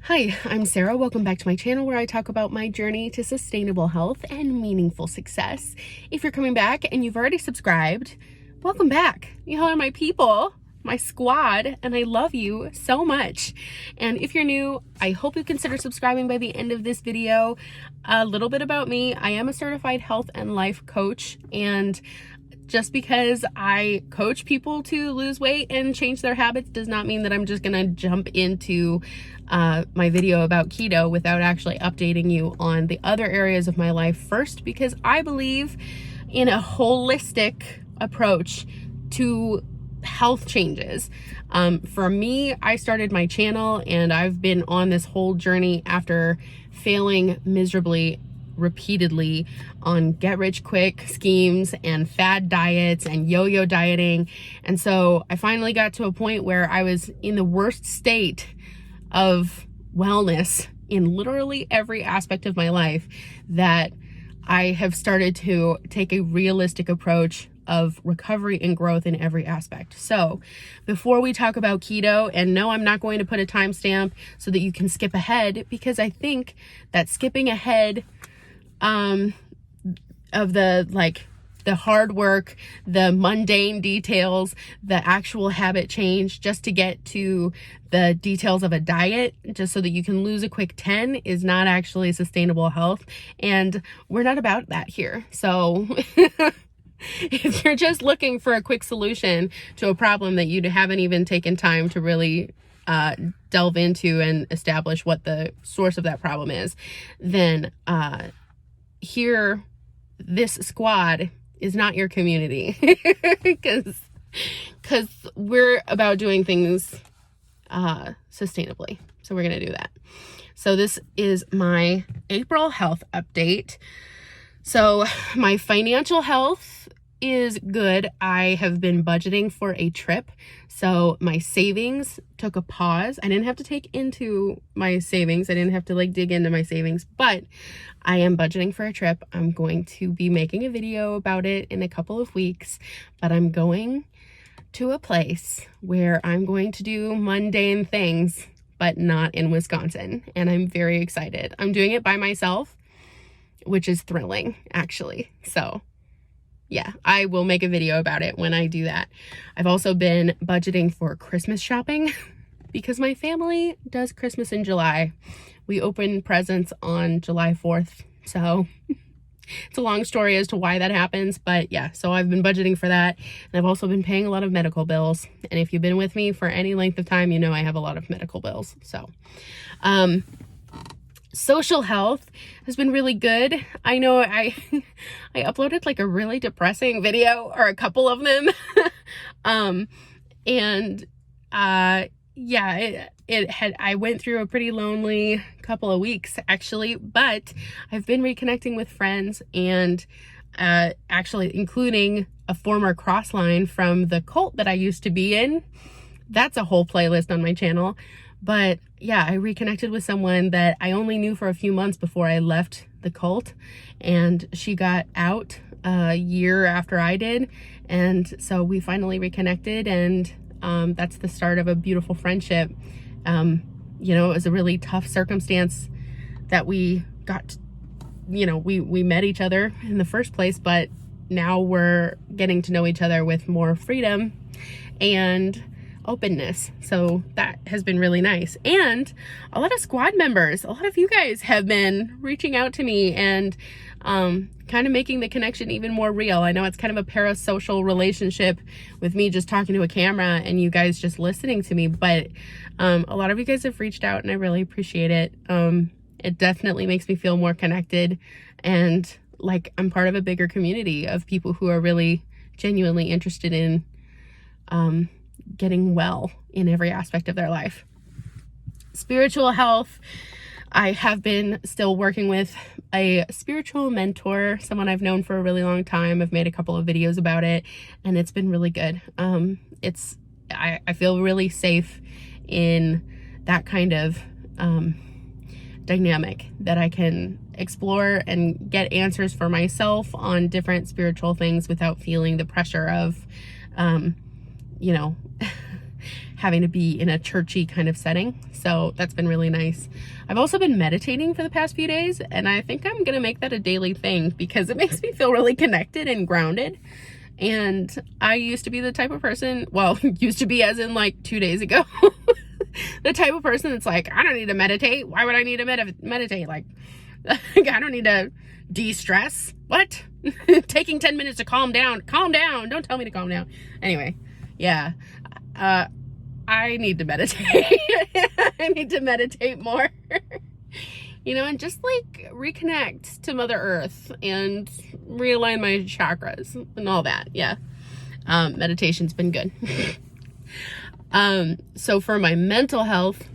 Hi, I'm Sarah. Welcome back to my channel where I talk about my journey to sustainable health and meaningful success. If you're coming back and you've already subscribed, welcome back. Y'all are my people, my squad, and I love you so much. And if you're new, I hope you consider subscribing by the end of this video. A little bit about me. I am a certified health and life coach, and just because I coach people to lose weight and change their habits does not mean that I'm just gonna jump into my video about keto without actually updating you on the other areas of my life first, because I believe in a holistic approach to health changes. For me, I started my channel and I've been on this whole journey after failing miserably repeatedly on get rich quick schemes and fad diets and yo-yo dieting. And so I finally got to a point where I was in the worst state of wellness in literally every aspect of my life that I have started to take a realistic approach of recovery and growth in every aspect. So before we talk about keto, and no, I'm not going to put a timestamp so that you can skip ahead, because I think that skipping ahead of the hard work, the mundane details, the actual habit change just to get to the details of a diet, just so that you can lose a quick 10, is not actually sustainable health. And we're not about that here. So if you're just looking for a quick solution to a problem that you haven't even taken time to really delve into and establish what the source of that problem is, then here, this squad is not your community, because we're about doing things sustainably. So we're going to do that. So this is my April health update. So my financial health is good. I have been budgeting for a trip. So my savings took a pause. I didn't have to take into my savings. I didn't have to dig into my savings, but I am budgeting for a trip. I'm going to be making a video about it in a couple of weeks, but I'm going to a place where I'm going to do mundane things, but not in Wisconsin. And I'm very excited. I'm doing it by myself, which is thrilling, actually. So yeah, I will make a video about it when I do that. I've also been budgeting for Christmas shopping because my family does Christmas in July. We open presents on July 4th. So it's a long story as to why that happens, but yeah, so I've been budgeting for that. And I've also been paying a lot of medical bills. And if you've been with me for any length of time, you know I have a lot of medical bills. So, social health has been really good. I know I uploaded a really depressing video, or a couple of them. Yeah, I went through a pretty lonely couple of weeks actually, but I've been reconnecting with friends, and actually including a former crossline from the cult that I used to be in. That's a whole playlist on my channel. But yeah, I reconnected with someone that I only knew for a few months before I left the cult, and she got out a year after I did. And so we finally reconnected, and that's the start of a beautiful friendship. You know, it was a really tough circumstance that we got, we met each other in the first place, but now we're getting to know each other with more freedom and openness. So that has been really nice. And a lot of squad members, a lot of you guys have been reaching out to me and kind of making the connection even more real. I know it's kind of a parasocial relationship with me just talking to a camera and you guys just listening to me, but a lot of you guys have reached out and I really appreciate it. It definitely makes me feel more connected and like I'm part of a bigger community of people who are really genuinely interested in getting well in every aspect of their life. Spiritual health, I have been still working with a spiritual mentor, someone I've known for a really long time. I've made a couple of videos about it and it's been really good. I feel really safe in that kind of dynamic, that I can explore and get answers for myself on different spiritual things without feeling the pressure of having to be in a churchy kind of setting. So that's been really nice. I've also been meditating for the past few days, and I think I'm gonna make that a daily thing because it makes me feel really connected and grounded. And I used to be the type of person, well, used to be as in like 2 days ago, the type of person that's like, I don't need to meditate. Why would I need to meditate? Like, I don't need to de-stress. What? Taking 10 minutes to calm down. Calm down. Don't tell me to calm down. Anyway, yeah. I need to meditate. I need to meditate more. You know, and just like reconnect to Mother Earth and realign my chakras and all that. Yeah. Meditation's been good. So for my mental health,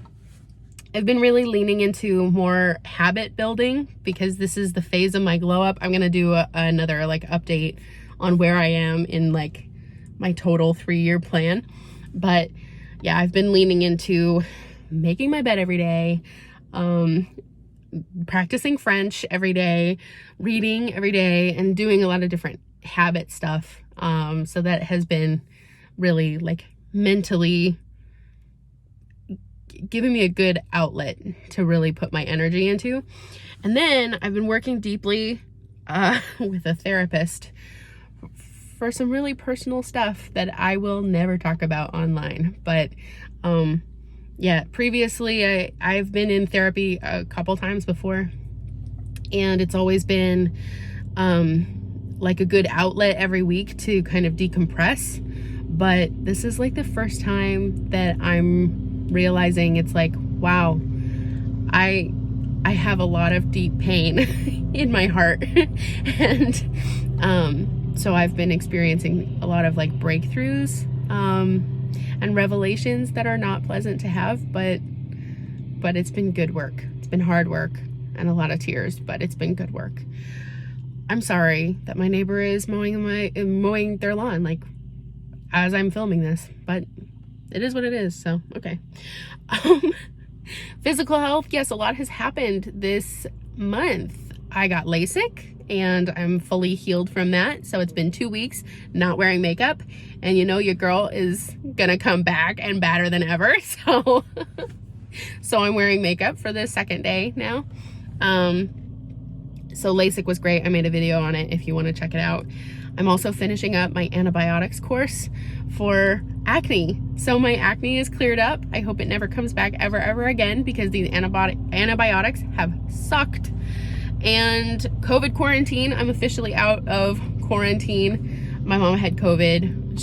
I've been really leaning into more habit building because this is the phase of my glow up. I'm going to do another like update on where I am in like my total 3-year plan. But yeah, I've been leaning into making my bed every day, practicing French every day, reading every day, and doing a lot of different habit stuff. So that has been really like mentally giving me a good outlet to really put my energy into. And then I've been working deeply with a therapist for some really personal stuff that I will never talk about online. But yeah, previously I've been in therapy a couple times before, and it's always been like a good outlet every week to kind of decompress. But this is like the first time that I'm realizing it's like, wow, I have a lot of deep pain in my heart. And so I've been experiencing a lot of like breakthroughs and revelations that are not pleasant to have, but it's been good work. It's been hard work and a lot of tears, but it's been good work. I'm sorry that my neighbor is mowing their lawn like as I'm filming this, but it is what it is. So, okay. Physical health. Yes, a lot has happened this month. I got LASIK and I'm fully healed from that. So it's been 2 weeks not wearing makeup, and you know, your girl is gonna come back and badder than ever. So, so I'm wearing makeup for the second day now. So LASIK was great. I made a video on it if you want to check it out. I'm also finishing up my antibiotics course for acne. So my acne is cleared up. I hope it never comes back ever again because these antibiotics have sucked. And COVID quarantine, I'm officially out of quarantine. My mom had COVID.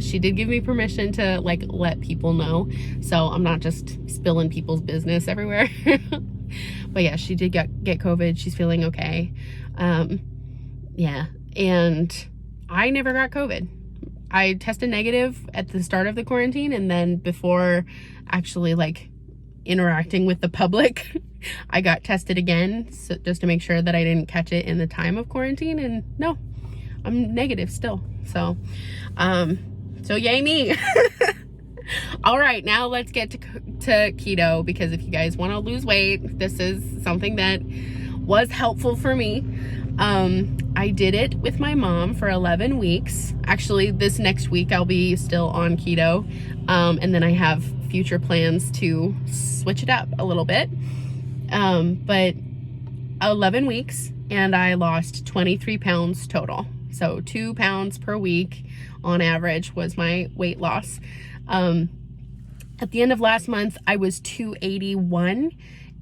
She did give me permission to like let people know. So I'm not just spilling people's business everywhere. But yeah, she did get COVID. She's feeling okay. Yeah. And I never got COVID. I tested negative at the start of the quarantine, and then before actually like interacting with the public, I got tested again, so just to make sure that I didn't catch it in the time of quarantine, and no, I'm negative still. So, so yay me. All right, now let's get to keto, because if you guys want to lose weight, this is something that was helpful for me. I did it with my mom for 11 weeks. Actually, this next week I'll be still on keto. And then I have future plans to switch it up a little bit. But 11 weeks, and I lost 23 pounds total. So 2 pounds per week on average was my weight loss. At the end of last month, I was 281,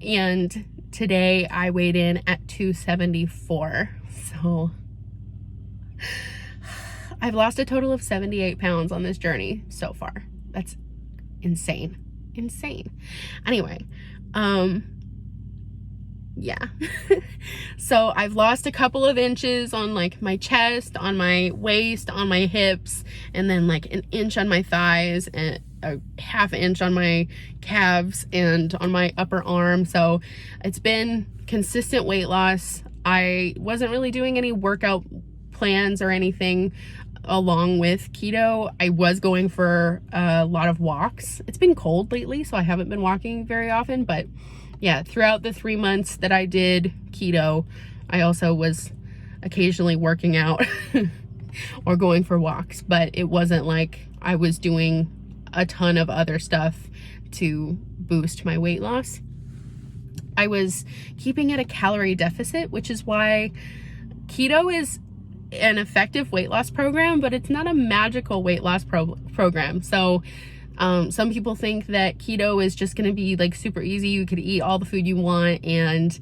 and today I weighed in at 274. So I've lost a total of 78 pounds on this journey so far. That's insane. Anyway, yeah. So I've lost a couple of inches on like my chest, on my waist, on my hips, and then like an inch on my thighs and a half inch on my calves and on my upper arm. So it's been consistent weight loss. I wasn't really doing any workout plans or anything along with keto. I was going for a lot of walks. It's been cold lately, so I haven't been walking very often, but yeah, throughout the 3 months that I did keto, I also was occasionally working out or going for walks, but it wasn't like I was doing a ton of other stuff to boost my weight loss. I was keeping at a calorie deficit, which is why keto is an effective weight loss program, but it's not a magical weight loss program. So some people think that keto is just going to be like super easy. You could eat all the food you want and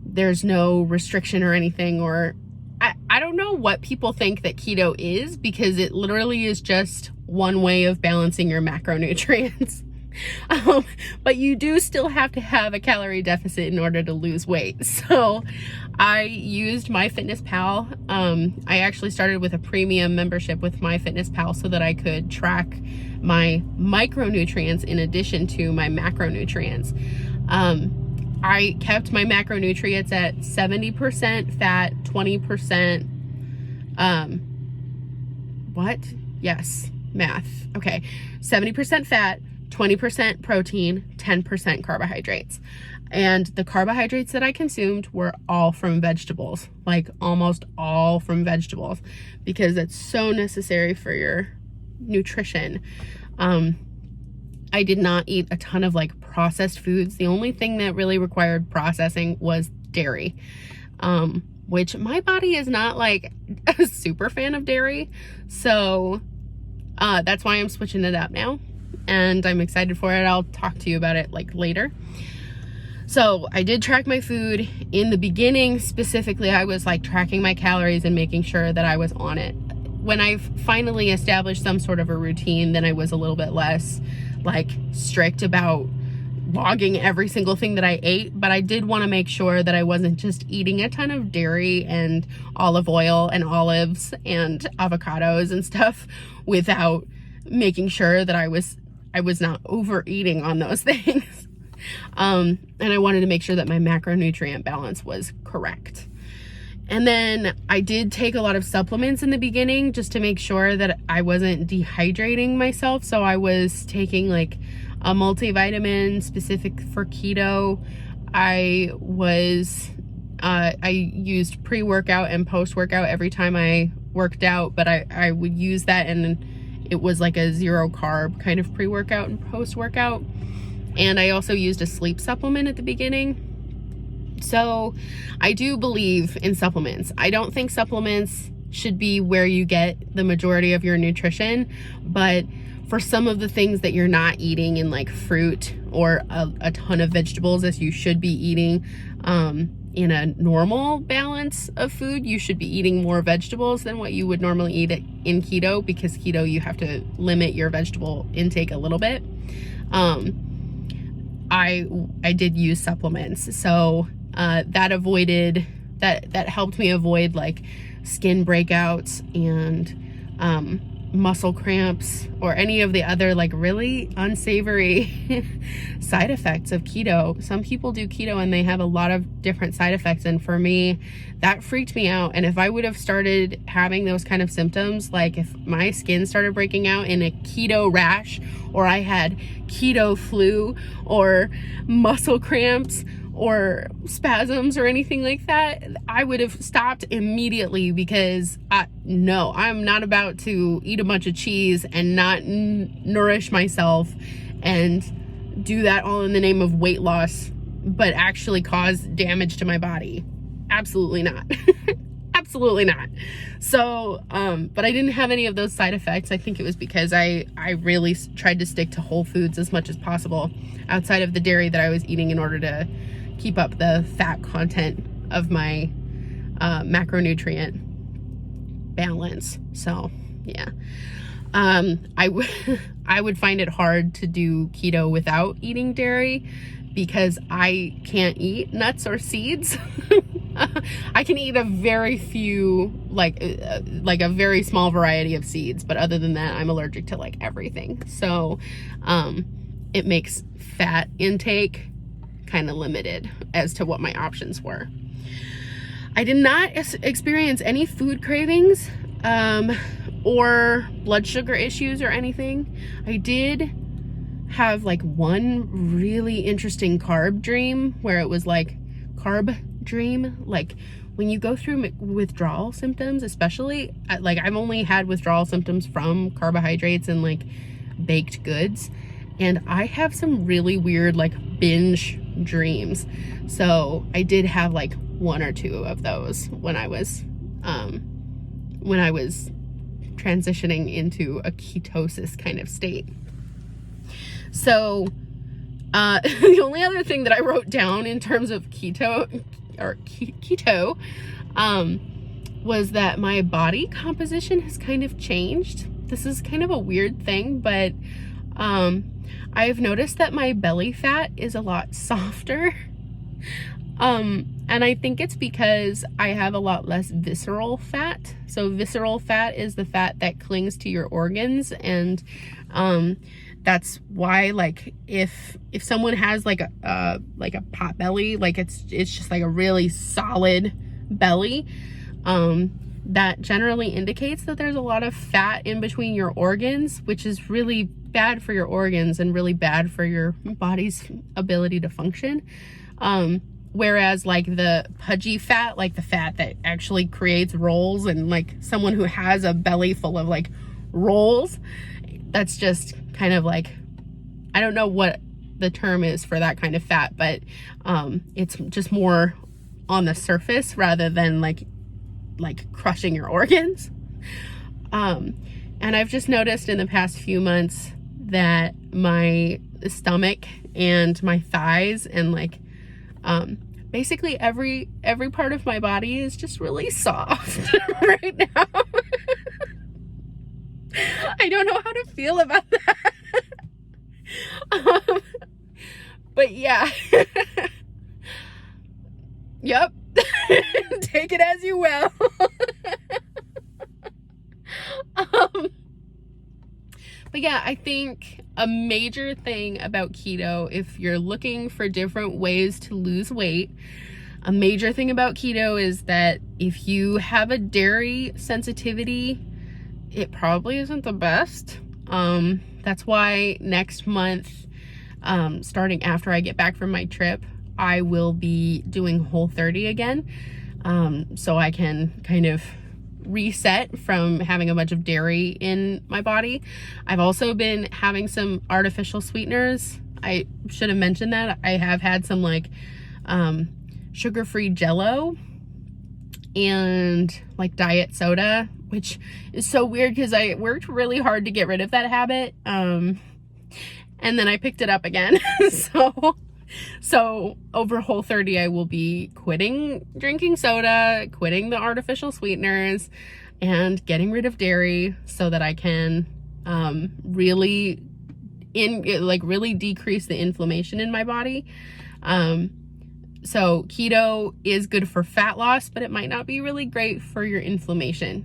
there's no restriction or anything, or I don't know what people think that keto is, because it literally is just one way of balancing your macronutrients. But you do still have to have a calorie deficit in order to lose weight. So I used MyFitnessPal. I actually started with a premium membership with MyFitnessPal so that I could track my micronutrients in addition to my macronutrients. I kept my macronutrients at 70% fat, 20%, math. Okay. 70% fat, 20% protein, 10% carbohydrates. And the carbohydrates that I consumed were all from vegetables, like almost all from vegetables, because it's so necessary for your nutrition. I did not eat a ton of like processed foods. The only thing that really required processing was dairy, which my body is not like a super fan of dairy. So that's why I'm switching it up now. And I'm excited for it. I'll talk to you about it like later. So I did track my food. In the beginning, specifically, I was like tracking my calories and making sure that I was on it. When I've finally established some sort of a routine, then I was a little bit less like strict about logging every single thing that I ate. But I did want to make sure that I wasn't just eating a ton of dairy and olive oil and olives and avocados and stuff without making sure that I was not overeating on those things. And I wanted to make sure that my macronutrient balance was correct. And then I did take a lot of supplements in the beginning just to make sure that I wasn't dehydrating myself. So I was taking like a multivitamin specific for keto. I used pre-workout and post-workout every time I worked out, but I would use that, and it was like a 0 carb kind of pre-workout and post-workout. And I also used a sleep supplement at the beginning. So I do believe in supplements. I don't think supplements should be where you get the majority of your nutrition, but for some of the things that you're not eating in like fruit or a ton of vegetables as you should be eating, in a normal balance of food, you should be eating more vegetables than what you would normally eat in keto, because keto, you have to limit your vegetable intake a little bit. I did use supplements, so that helped me avoid like skin breakouts and muscle cramps or any of the other like really unsavory side effects of keto. Some people do keto and they have a lot of different side effects, and for me that freaked me out. And if I would have started having those kind of symptoms, like if my skin started breaking out in a keto rash, or I had keto flu or muscle cramps or spasms or anything like that, I would have stopped immediately, because no, I'm not about to eat a bunch of cheese and not nourish myself and do that all in the name of weight loss, but actually cause damage to my body. Absolutely not. Absolutely not. So, but I didn't have any of those side effects. I think it was because I really tried to stick to whole foods as much as possible outside of the dairy that I was eating in order to keep up the fat content of my macronutrient balance. So yeah, I would find it hard to do keto without eating dairy, because I can't eat nuts or seeds. I can eat a very few, like a very small variety of seeds, but other than that, I'm allergic to like everything. So it makes fat intake kind of limited as to what my options were. I did not experience any food cravings or blood sugar issues or anything. I did have like one really interesting carb dream where it was like carb dream, like when you go through withdrawal symptoms, especially like I've only had withdrawal symptoms from carbohydrates and like baked goods, and I have some really weird like binge dreams. So I did have like one or two of those when I was transitioning into a ketosis kind of state. So the only other thing that I wrote down in terms of keto was that my body composition has kind of changed. This is kind of a weird thing, but I've noticed that my belly fat is a lot softer. And I think it's because I have a lot less visceral fat. So visceral fat is the fat that clings to your organs, and that's why, like, if someone has like a pot belly, like it's just like a really solid belly, that generally indicates that there's a lot of fat in between your organs, which is really bad for your organs and really bad for your body's ability to function. Whereas like the pudgy fat, like the fat that actually creates rolls, and like someone who has a belly full of like rolls, that's just kind of like, I don't know what the term is for that kind of fat, but it's just more on the surface rather than like crushing your organs. And I've just noticed in the past few months that my stomach and my thighs and like basically every part of my body is just really soft right now. I don't know how to feel about that. But yeah. Yep. Take it as you will. But yeah, I think a major thing about keto, if you're looking for different ways to lose weight, a major thing about keto is that if you have a dairy sensitivity, it probably isn't the best. That's why next month, starting after I get back from my trip, I will be doing Whole30 again, so I can kind of reset from having a bunch of dairy in my body. I've also been having some artificial sweeteners. I should have mentioned that. I have had some like sugar-free Jello and like diet soda, which is so weird because I worked really hard to get rid of that habit, and then I picked it up again. So over Whole30, I will be quitting drinking soda, quitting the artificial sweeteners, and getting rid of dairy so that I can really decrease the inflammation in my body. So keto is good for fat loss, but it might not be really great for your inflammation.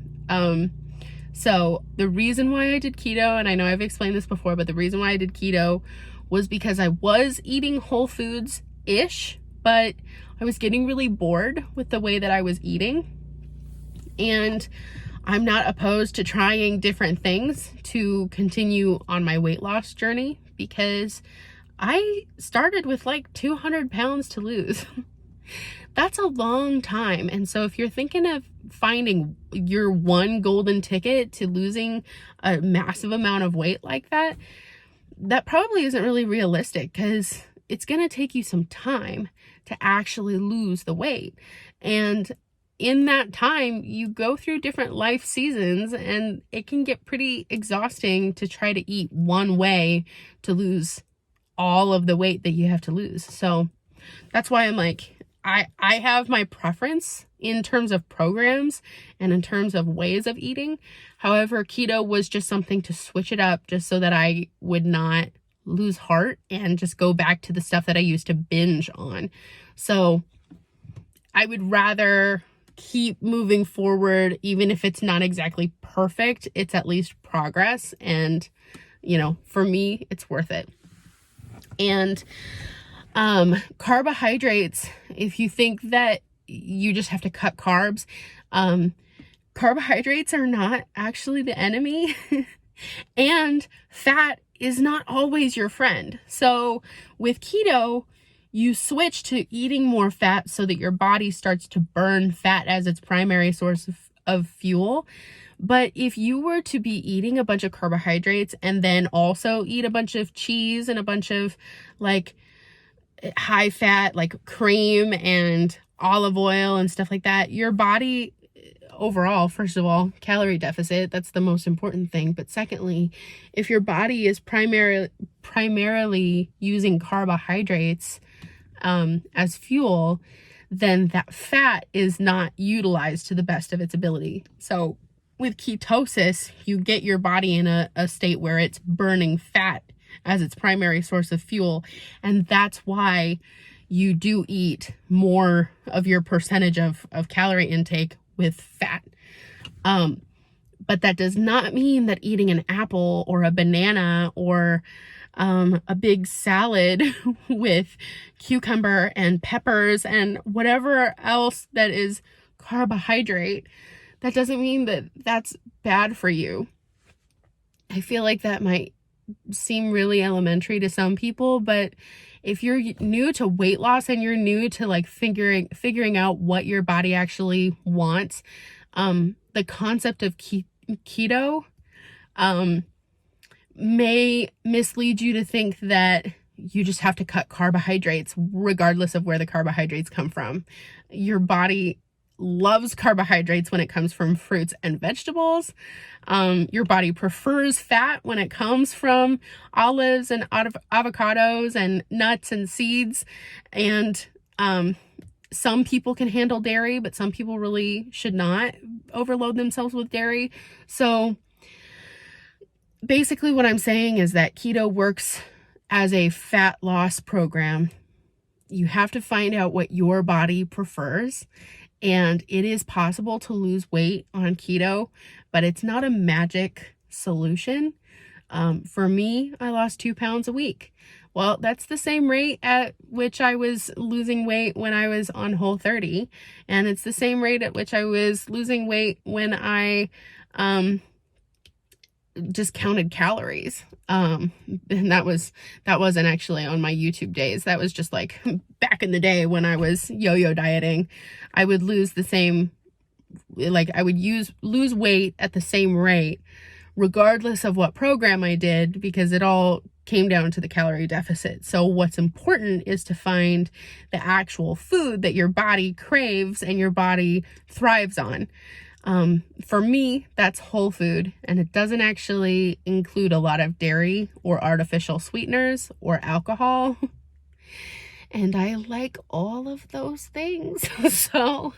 So the reason why I did keto, and I know I've explained this before, but the reason why I did keto was because I was eating whole foods-ish, but I was getting really bored with the way that I was eating. And I'm not opposed to trying different things to continue on my weight loss journey, because I started with like 200 pounds to lose. That's a long time. And so if you're thinking of finding your one golden ticket to losing a massive amount of weight like that, that probably isn't really realistic, because it's going to take you some time to actually lose the weight. And in that time, you go through different life seasons, and it can get pretty exhausting to try to eat one way to lose all of the weight that you have to lose. So that's why I'm like, I have my preference in terms of programs and in terms of ways of eating. However, keto was just something to switch it up, just so that I would not lose heart and just go back to the stuff that I used to binge on. So I would rather keep moving forward, even if it's not exactly perfect, it's at least progress. And, you know, for me, it's worth it. And carbohydrates, if you think that you just have to cut carbs, carbohydrates are not actually the enemy. And fat is not always your friend. So with keto, you switch to eating more fat so that your body starts to burn fat as its primary source of fuel. But if you were to be eating a bunch of carbohydrates and then also eat a bunch of cheese and a bunch of like high fat, like cream and olive oil and stuff like that, your body overall, first of all, calorie deficit, that's the most important thing. But secondly, if your body is primarily using carbohydrates as fuel, then that fat is not utilized to the best of its ability. So with ketosis, you get your body in a state where it's burning fat as its primary source of fuel. And that's why you do eat more of your percentage of calorie intake with fat. But that does not mean that eating an apple or a banana or a big salad with cucumber and peppers and whatever else that is carbohydrate, that doesn't mean that that's bad for you. I feel like that might seem really elementary to some people, but if you're new to weight loss and you're new to like figuring out what your body actually wants, the concept of keto may mislead you to think that you just have to cut carbohydrates regardless of where the carbohydrates come from. Your body loves carbohydrates when it comes from fruits and vegetables. Your body prefers fat when it comes from olives and avocados and nuts and seeds. And some people can handle dairy, but some people really should not overload themselves with dairy. So basically what I'm saying is that keto works as a fat loss program. You have to find out what your body prefers. And it is possible to lose weight on keto, but it's not a magic solution. For me, I lost 2 pounds a week. Well, that's the same rate at which I was losing weight when I was on Whole30. And it's the same rate at which I was losing weight when I just counted calories. And that wasn't actually on my YouTube days. That was just like back in the day when I was yo-yo dieting. I would lose the same, like I would lose weight at the same rate regardless of what program I did, because it all came down to the calorie deficit. So what's important is to find the actual food that your body craves and your body thrives on. For me, that's whole food, and it doesn't actually include a lot of dairy or artificial sweeteners or alcohol. And I like all of those things. So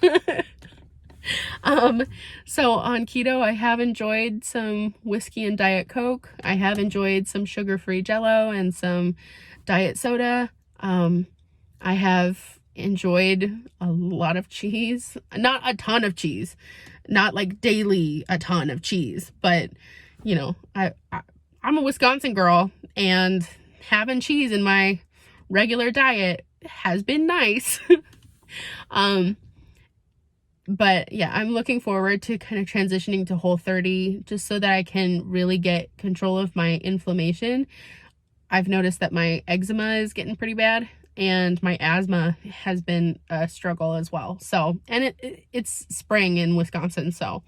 on keto, I have enjoyed some whiskey and Diet Coke. I have enjoyed some sugar-free Jell-O and some diet soda. I have enjoyed a lot of cheese, not a ton of cheese, not like daily a ton of cheese, but you know, I'm a Wisconsin girl, and having cheese in my regular diet has been nice. But yeah, I'm looking forward to kind of transitioning to Whole30 just so that I can really get control of my inflammation. I've noticed that my eczema is getting pretty bad, and my asthma has been a struggle as well. So, and it's spring in Wisconsin. So,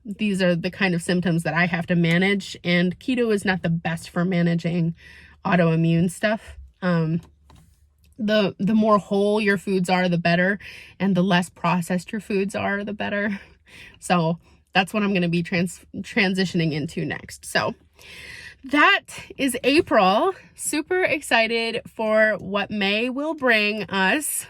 these are the kind of symptoms that I have to manage, and keto is not the best for managing autoimmune stuff. The more whole your foods are, the better, and the less processed your foods are, the better. So that's what I'm going to be transitioning into next. So that is April. Super excited for what May will bring us.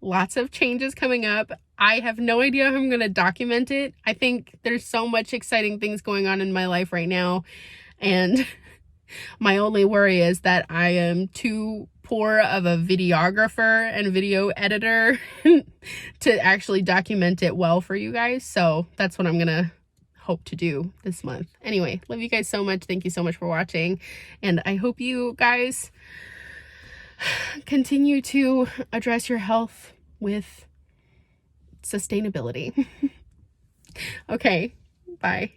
Lots of changes coming up. I have no idea how I'm going to document it. I think there's so much exciting things going on in my life right now, and my only worry is that I am too poor of a videographer and video editor to actually document it well for you guys. So that's what I'm gonna hope to do this month. Anyway, love you guys so much. Thank you so much for watching, and I hope you guys continue to address your health with sustainability. Okay, bye.